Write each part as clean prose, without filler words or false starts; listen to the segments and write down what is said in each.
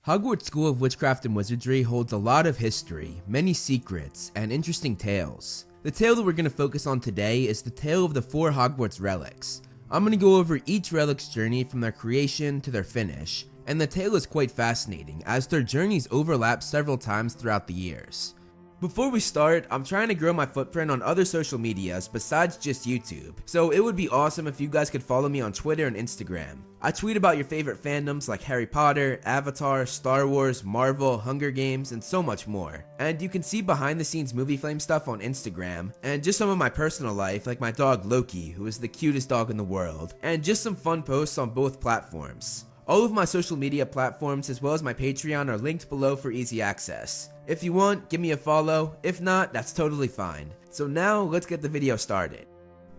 Hogwarts School of Witchcraft and Wizardry holds a lot of history, many secrets, and interesting tales. The tale that we're going to focus on today is the tale of the 4 Hogwarts relics. I'm going to go over each relic's journey from their creation to their finish, and the tale is quite fascinating as their journeys overlap several times throughout the years. Before we start, I'm trying to grow my footprint on other social medias besides just YouTube, so it would be awesome if you guys could follow me on Twitter and Instagram. I tweet about your favorite fandoms like Harry Potter, Avatar, Star Wars, Marvel, Hunger Games, and so much more. And you can see behind the scenes movie flame stuff on Instagram, and just some of my personal life like my dog Loki, who is the cutest dog in the world, and just some fun posts on both platforms. All of my social media platforms as well as my Patreon are linked below for easy access. If you want, give me a follow. If not, that's totally fine. So now, let's get the video started.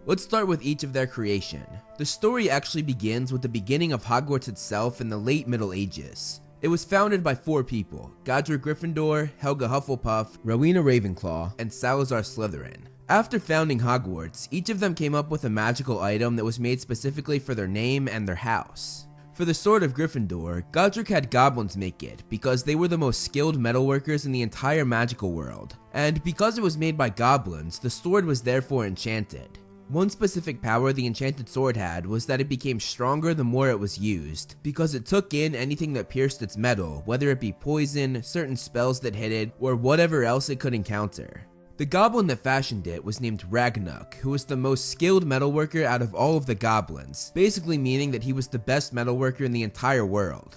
Let's start with each of their creation. The story actually begins with the beginning of Hogwarts itself in the late Middle Ages. It was founded by 4 people: Godric Gryffindor, Helga Hufflepuff, Rowena Ravenclaw, and Salazar Slytherin. After founding Hogwarts, each of them came up with a magical item that was made specifically for their name and their house. For the Sword of Gryffindor, Godric had goblins make it because they were the most skilled metalworkers in the entire magical world, and because it was made by goblins, the sword was therefore enchanted. One specific power the enchanted sword had was that it became stronger the more it was used, because it took in anything that pierced its metal, whether it be poison, certain spells that hit it, or whatever else it could encounter. The goblin that fashioned it was named Ragnarok, who was the most skilled metalworker out of all of the goblins, basically meaning that he was the best metalworker in the entire world.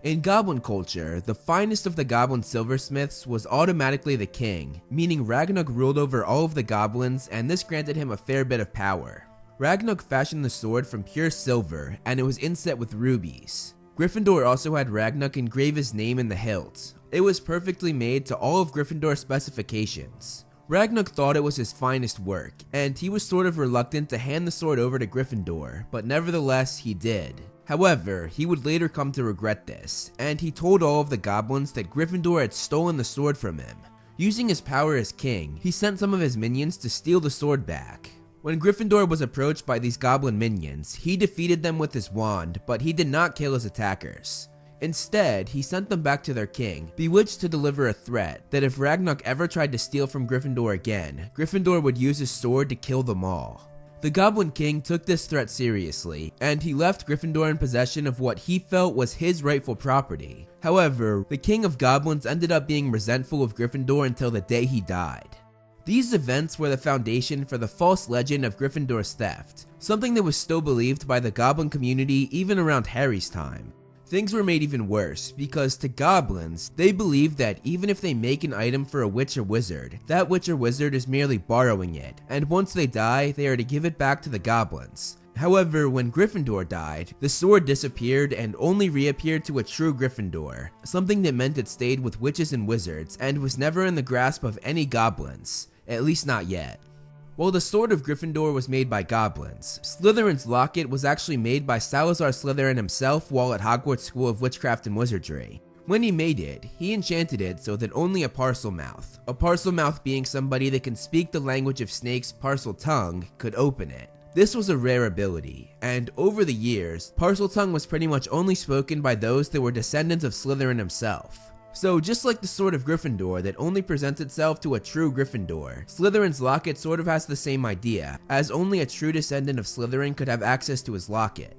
In goblin culture, the finest of the goblin silversmiths was automatically the king, meaning Ragnarok ruled over all of the goblins, and this granted him a fair bit of power. Ragnarok fashioned the sword from pure silver, and it was inset with rubies. Gryffindor also had Ragnarok engrave his name in the hilt. It was perfectly made to all of Gryffindor's specifications. Ragnarok thought it was his finest work, and he was sort of reluctant to hand the sword over to Gryffindor, but nevertheless he did. However, he would later come to regret this, and he told all of the goblins that Gryffindor had stolen the sword from him. Using his power as king, he sent some of his minions to steal the sword back. When Gryffindor was approached by these goblin minions, he defeated them with his wand, but he did not kill his attackers. Instead, he sent them back to their king, bewitched to deliver a threat that if Ragnarok ever tried to steal from Gryffindor again, Gryffindor would use his sword to kill them all. The Goblin King took this threat seriously, and he left Gryffindor in possession of what he felt was his rightful property. However, the King of Goblins ended up being resentful of Gryffindor until the day he died. These events were the foundation for the false legend of Gryffindor's theft, something that was still believed by the Goblin community even around Harry's time. Things were made even worse because to goblins, they believe that even if they make an item for a witch or wizard, that witch or wizard is merely borrowing it, and once they die, they are to give it back to the goblins. However, when Gryffindor died, the sword disappeared and only reappeared to a true Gryffindor, something that meant it stayed with witches and wizards and was never in the grasp of any goblins, at least not yet. While the Sword of Gryffindor was made by goblins, Slytherin's locket was actually made by Salazar Slytherin himself while at Hogwarts School of Witchcraft and Wizardry. When he made it, he enchanted it so that only a Parselmouth being somebody that can speak the language of snakes' Parseltongue, could open it. This was a rare ability, and over the years, Parseltongue was pretty much only spoken by those that were descendants of Slytherin himself. So just like the Sword of Gryffindor that only presents itself to a true Gryffindor, Slytherin's locket sort of has the same idea, as only a true descendant of Slytherin could have access to his locket.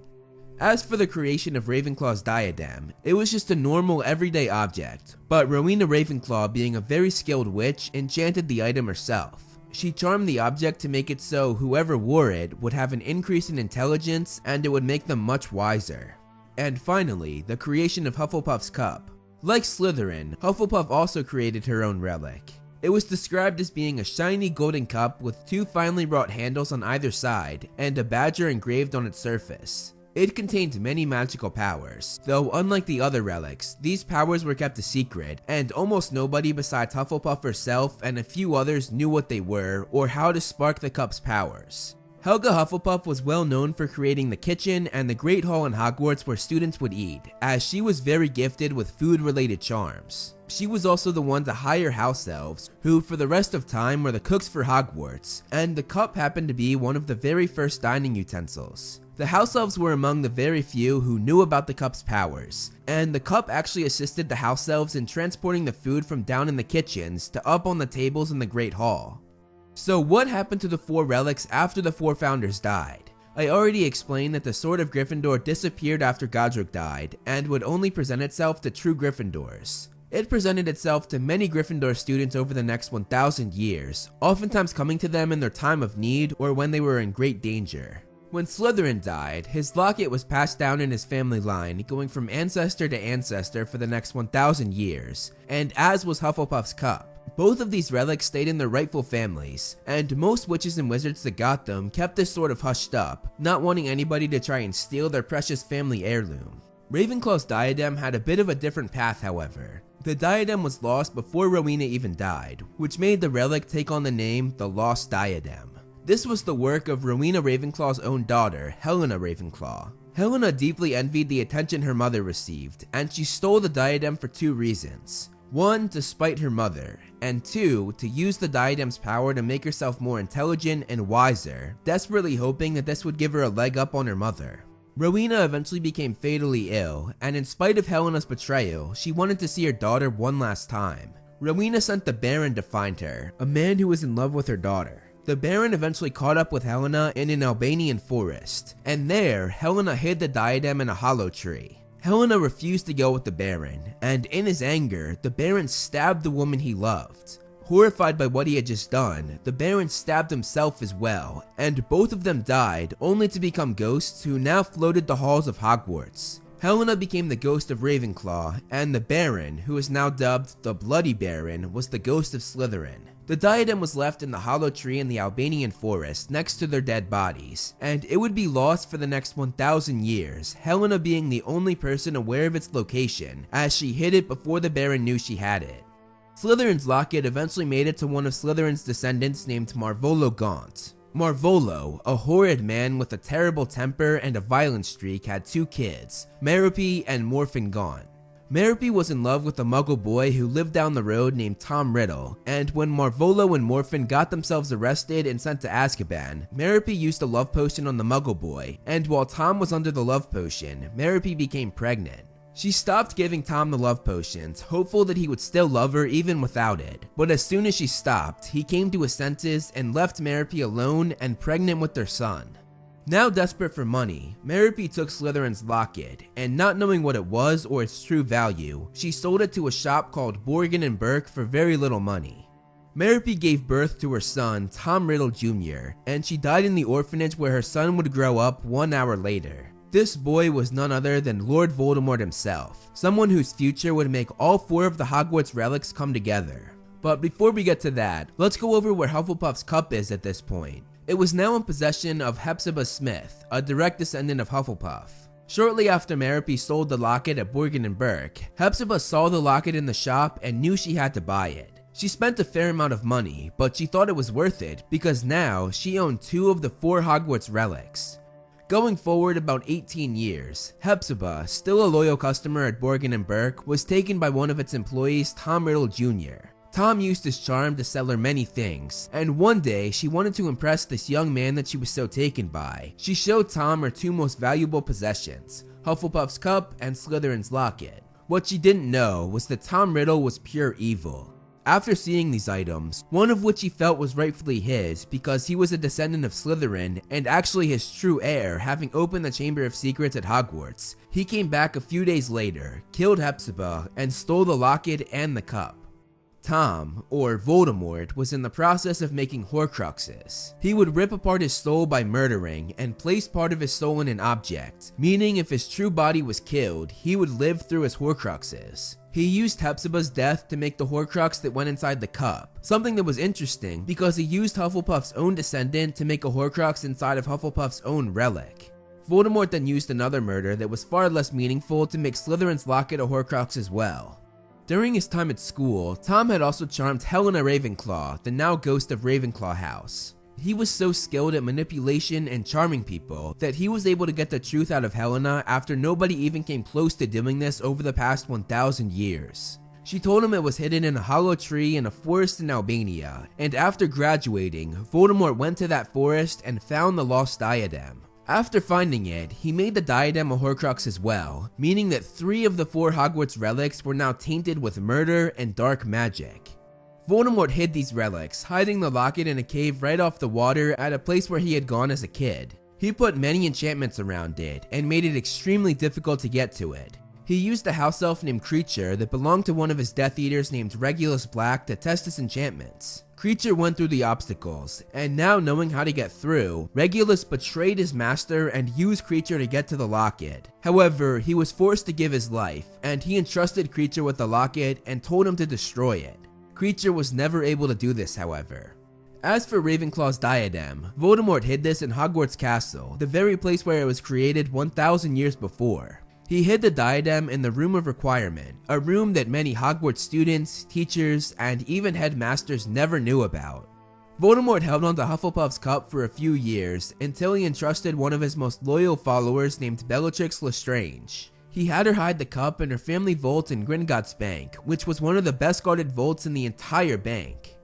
As for the creation of Ravenclaw's diadem, it was just a normal everyday object, but Rowena Ravenclaw, being a very skilled witch, enchanted the item herself. She charmed the object to make it so whoever wore it would have an increase in intelligence and it would make them much wiser. And finally, the creation of Hufflepuff's cup. Like Slytherin, Hufflepuff also created her own relic. It was described as being a shiny golden cup with 2 finely wrought handles on either side and a badger engraved on its surface. It contained many magical powers, though unlike the other relics, these powers were kept a secret, and almost nobody besides Hufflepuff herself and a few others knew what they were or how to spark the cup's powers. Helga Hufflepuff was well known for creating the kitchen and the Great Hall in Hogwarts where students would eat, as she was very gifted with food-related charms. She was also the one to hire house elves, who for the rest of time were the cooks for Hogwarts, and the cup happened to be one of the very first dining utensils. The house elves were among the very few who knew about the cup's powers, and the cup actually assisted the house elves in transporting the food from down in the kitchens to up on the tables in the Great Hall. So what happened to the 4 relics after the 4 founders died? I already explained that the Sword of Gryffindor disappeared after Godric died and would only present itself to true Gryffindors. It presented itself to many Gryffindor students over the next 1,000 years, oftentimes coming to them in their time of need or when they were in great danger. When Slytherin died, his locket was passed down in his family line, going from ancestor to ancestor for the next 1,000 years, and as was Hufflepuff's cup. Both of these relics stayed in their rightful families, and most witches and wizards that got them kept this sort of hushed up, not wanting anybody to try and steal their precious family heirloom. Ravenclaw's diadem had a bit of a different path, however. The diadem was lost before Rowena even died, which made the relic take on the name the Lost Diadem. This was the work of Rowena Ravenclaw's own daughter, Helena Ravenclaw. Helena deeply envied the attention her mother received, and she stole the diadem for 2 reasons. 1, to spite her mother, and 2, to use the diadem's power to make herself more intelligent and wiser, desperately hoping that this would give her a leg up on her mother. Rowena eventually became fatally ill, and in spite of Helena's betrayal, she wanted to see her daughter one last time. Rowena sent the Baron to find her, a man who was in love with her daughter. The Baron eventually caught up with Helena in an Albanian forest, and there, Helena hid the diadem in a hollow tree. Helena refused to go with the Baron, and in his anger, the Baron stabbed the woman he loved. Horrified by what he had just done, the Baron stabbed himself as well, and both of them died, only to become ghosts who now floated the halls of Hogwarts. Helena became the ghost of Ravenclaw, and the Baron, who is now dubbed the Bloody Baron, was the ghost of Slytherin. The diadem was left in the hollow tree in the Albanian forest next to their dead bodies, and it would be lost for the next 1,000 years, Helena being the only person aware of its location, as she hid it before the Baron knew she had it. Slytherin's locket eventually made it to one of Slytherin's descendants named Marvolo Gaunt. Marvolo, a horrid man with a terrible temper and a violent streak, had 2 kids, Merope and Morphin Gaunt. Merope was in love with a muggle boy who lived down the road named Tom Riddle, and when Marvolo and Morphin got themselves arrested and sent to Azkaban, Merope used a love potion on the muggle boy, and while Tom was under the love potion, Merope became pregnant. She stopped giving Tom the love potions, hopeful that he would still love her even without it, but as soon as she stopped, he came to his senses and left Merope alone and pregnant with their son. Now desperate for money, Merope took Slytherin's locket, and not knowing what it was or its true value, she sold it to a shop called Borgin & Burke for very little money. Merope gave birth to her son, Tom Riddle Jr., and she died in the orphanage where her son would grow up 1 hour later. This boy was none other than Lord Voldemort himself, someone whose future would make all 4 of the Hogwarts relics come together. But before we get to that, let's go over where Hufflepuff's cup is at this point. It was now in possession of Hepzibah Smith, a direct descendant of Hufflepuff. Shortly after Merope sold the locket at Borgin & Burke, Hepzibah saw the locket in the shop and knew she had to buy it. She spent a fair amount of money, but she thought it was worth it because now she owned 2 of the 4 Hogwarts relics. Going forward about 18 years, Hepzibah, still a loyal customer at Borgin & Burke, was taken by one of its employees, Tom Riddle Jr. Tom used his charm to sell her many things, and one day she wanted to impress this young man that she was so taken by. She showed Tom her 2 most valuable possessions, Hufflepuff's cup and Slytherin's locket. What she didn't know was that Tom Riddle was pure evil. After seeing these items, one of which he felt was rightfully his because he was a descendant of Slytherin and actually his true heir, having opened the Chamber of Secrets at Hogwarts, he came back a few days later, killed Hepzibah, and stole the locket and the cup. Tom, or Voldemort, was in the process of making horcruxes. He would rip apart his soul by murdering and place part of his soul in an object, meaning if his true body was killed, he would live through his horcruxes. He used Hepzibah's death to make the horcrux that went inside the cup, something that was interesting because he used Hufflepuff's own descendant to make a horcrux inside of Hufflepuff's own relic. Voldemort then used another murder that was far less meaningful to make Slytherin's locket a horcrux as well. During his time at school, Tom had also charmed Helena Ravenclaw, the now ghost of Ravenclaw House. He was so skilled at manipulation and charming people that he was able to get the truth out of Helena after nobody even came close to doing this over the past 1,000 years. She told him it was hidden in a hollow tree in a forest in Albania, and after graduating, Voldemort went to that forest and found the lost diadem. After finding it, he made the diadem a horcrux as well, meaning that 3 of the 4 Hogwarts relics were now tainted with murder and dark magic. Voldemort hid these relics, hiding the locket in a cave right off the water at a place where he had gone as a kid. He put many enchantments around it and made it extremely difficult to get to it. He used a house elf named Creature that belonged to one of his Death Eaters named Regulus Black to test his enchantments. Creature went through the obstacles, and now knowing how to get through, Regulus betrayed his master and used Creature to get to the locket. However, he was forced to give his life, and he entrusted Creature with the locket and told him to destroy it. Creature was never able to do this, however. As for Ravenclaw's diadem, Voldemort hid this in Hogwarts Castle, the very place where it was created 1,000 years before. He hid the diadem in the Room of Requirement, a room that many Hogwarts students, teachers, and even headmasters never knew about. Voldemort held on to Hufflepuff's cup for a few years until he entrusted one of his most loyal followers named Bellatrix Lestrange. He had her hide the cup in her family vault in Gringotts Bank, which was one of the best guarded vaults in the entire bank.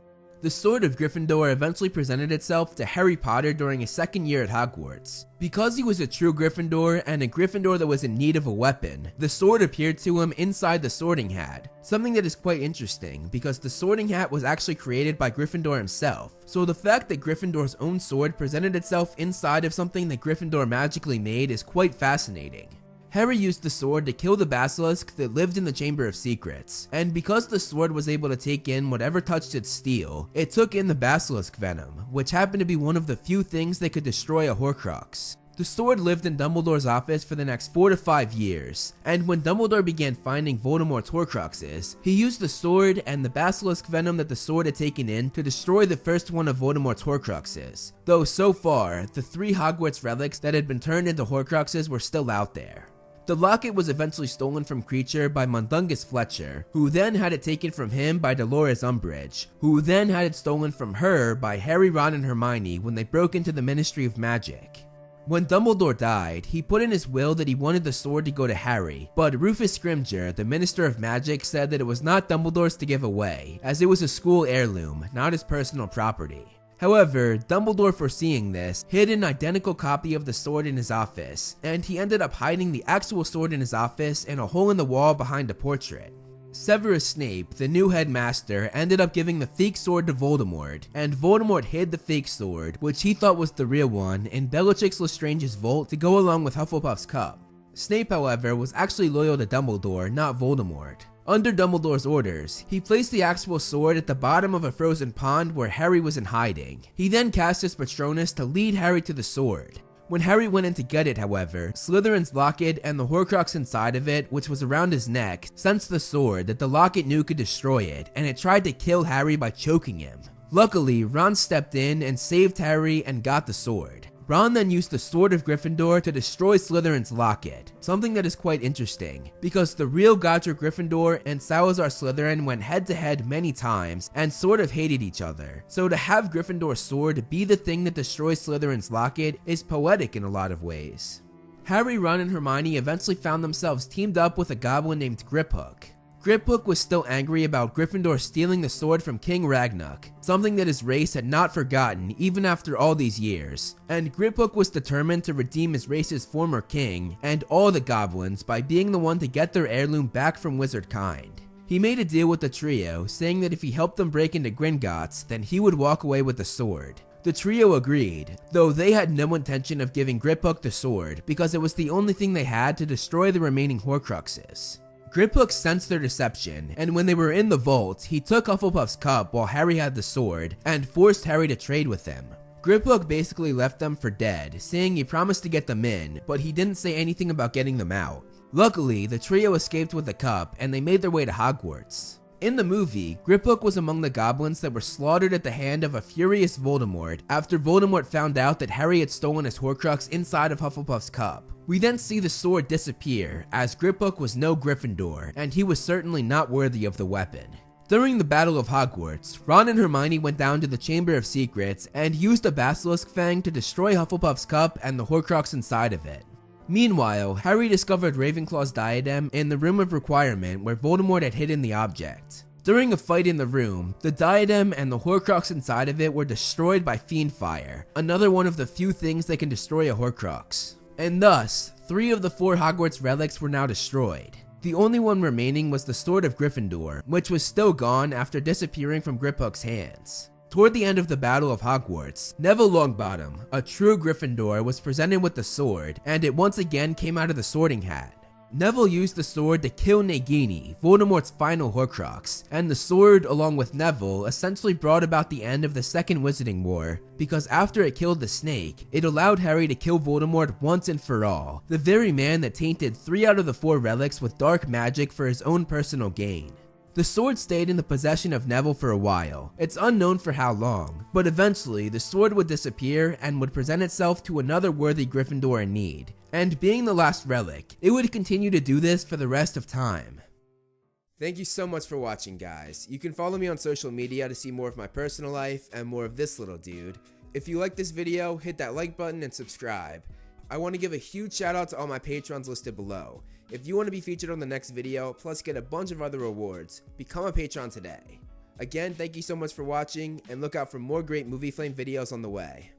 The Sword of Gryffindor eventually presented itself to Harry Potter during his second year at Hogwarts. Because he was a true Gryffindor and a Gryffindor that was in need of a weapon, the sword appeared to him inside the sorting hat. Something that is quite interesting because the sorting hat was actually created by Gryffindor himself. So the fact that Gryffindor's own sword presented itself inside of something that Gryffindor magically made is quite fascinating. Harry used the sword to kill the basilisk that lived in the Chamber of Secrets, and because the sword was able to take in whatever touched its steel, it took in the basilisk venom, which happened to be one of the few things that could destroy a horcrux. The sword lived in Dumbledore's office for the next 4 to 5 years, and when Dumbledore began finding Voldemort's horcruxes, he used the sword and the basilisk venom that the sword had taken in to destroy the first one of Voldemort's horcruxes, though so far, the 3 Hogwarts relics that had been turned into horcruxes were still out there. The locket was eventually stolen from Creature by Mundungus Fletcher, who then had it taken from him by Dolores Umbridge, who then had it stolen from her by Harry, Ron, and Hermione when they broke into the Ministry of Magic. When Dumbledore died, he put in his will that he wanted the sword to go to Harry, but Rufus Scrimgeour, the Minister of Magic, said that it was not Dumbledore's to give away, as it was a school heirloom, not his personal property. However, Dumbledore, foreseeing this, hid an identical copy of the sword in his office, and he ended up hiding the actual sword in his office in a hole in the wall behind a portrait. Severus Snape, the new headmaster, ended up giving the fake sword to Voldemort, and Voldemort hid the fake sword, which he thought was the real one, in Bellatrix Lestrange's vault to go along with Hufflepuff's cup. Snape, however, was actually loyal to Dumbledore, not Voldemort. Under Dumbledore's orders, he placed the actual sword at the bottom of a frozen pond where Harry was in hiding. He then cast his Patronus to lead Harry to the sword. When Harry went in to get it, however, Slytherin's locket and the horcrux inside of it, which was around his neck, sensed the sword that the locket knew could destroy it, and it tried to kill Harry by choking him. Luckily, Ron stepped in and saved Harry and got the sword. Ron then used the Sword of Gryffindor to destroy Slytherin's locket, something that is quite interesting, because the real Godric Gryffindor and Salazar Slytherin went head to head many times and sort of hated each other, so to have Gryffindor's sword be the thing that destroys Slytherin's locket is poetic in a lot of ways. Harry, Ron, and Hermione eventually found themselves teamed up with a goblin named Griphook. Griphook was still angry about Gryffindor stealing the sword from King Ragnuk, something that his race had not forgotten even after all these years, and Griphook was determined to redeem his race's former king and all the goblins by being the one to get their heirloom back from wizard kind. He made a deal with the trio, saying that if he helped them break into Gringotts, then he would walk away with the sword. The trio agreed, though they had no intention of giving Griphook the sword because it was the only thing they had to destroy the remaining horcruxes. Griphook sensed their deception, and when they were in the vault, he took Hufflepuff's cup while Harry had the sword, and forced Harry to trade with him. Griphook basically left them for dead, saying he promised to get them in, but he didn't say anything about getting them out. Luckily, the trio escaped with the cup, and they made their way to Hogwarts. In the movie, Griphook was among the goblins that were slaughtered at the hand of a furious Voldemort after Voldemort found out that Harry had stolen his horcrux inside of Hufflepuff's cup. We then see the sword disappear, as Griphook was no Gryffindor, and he was certainly not worthy of the weapon. During the Battle of Hogwarts, Ron and Hermione went down to the Chamber of Secrets and used a basilisk fang to destroy Hufflepuff's cup and the horcrux inside of it. Meanwhile, Harry discovered Ravenclaw's diadem in the Room of Requirement where Voldemort had hidden the object. During a fight in the room, the diadem and the horcrux inside of it were destroyed by fiend fire, another one of the few things that can destroy a horcrux. And thus, 3 of the 4 Hogwarts relics were now destroyed. The only one remaining was the Sword of Gryffindor, which was still gone after disappearing from Griphook's hands. Toward the end of the Battle of Hogwarts, Neville Longbottom, a true Gryffindor, was presented with the sword, and it once again came out of the sorting hat. Neville used the sword to kill Nagini, Voldemort's final horcrux, and the sword, along with Neville, essentially brought about the end of the Second Wizarding War, because after it killed the snake, it allowed Harry to kill Voldemort once and for all, the very man that tainted 3 out of the 4 relics with dark magic for his own personal gain. The sword stayed in the possession of Neville for a while. It's unknown for how long, but eventually the sword would disappear and would present itself to another worthy Gryffindor in need. And being the last relic, it would continue to do this for the rest of time. Thank you so much for watching, guys. You can follow me on social media to see more of my personal life and more of this little dude. If you like this video, hit that like button and subscribe. I want to give a huge shout out to all my patrons listed below. If you want to be featured on the next video, plus get a bunch of other rewards, become a patron today. Again, thank you so much for watching, and look out for more great Movie Flame videos on the way.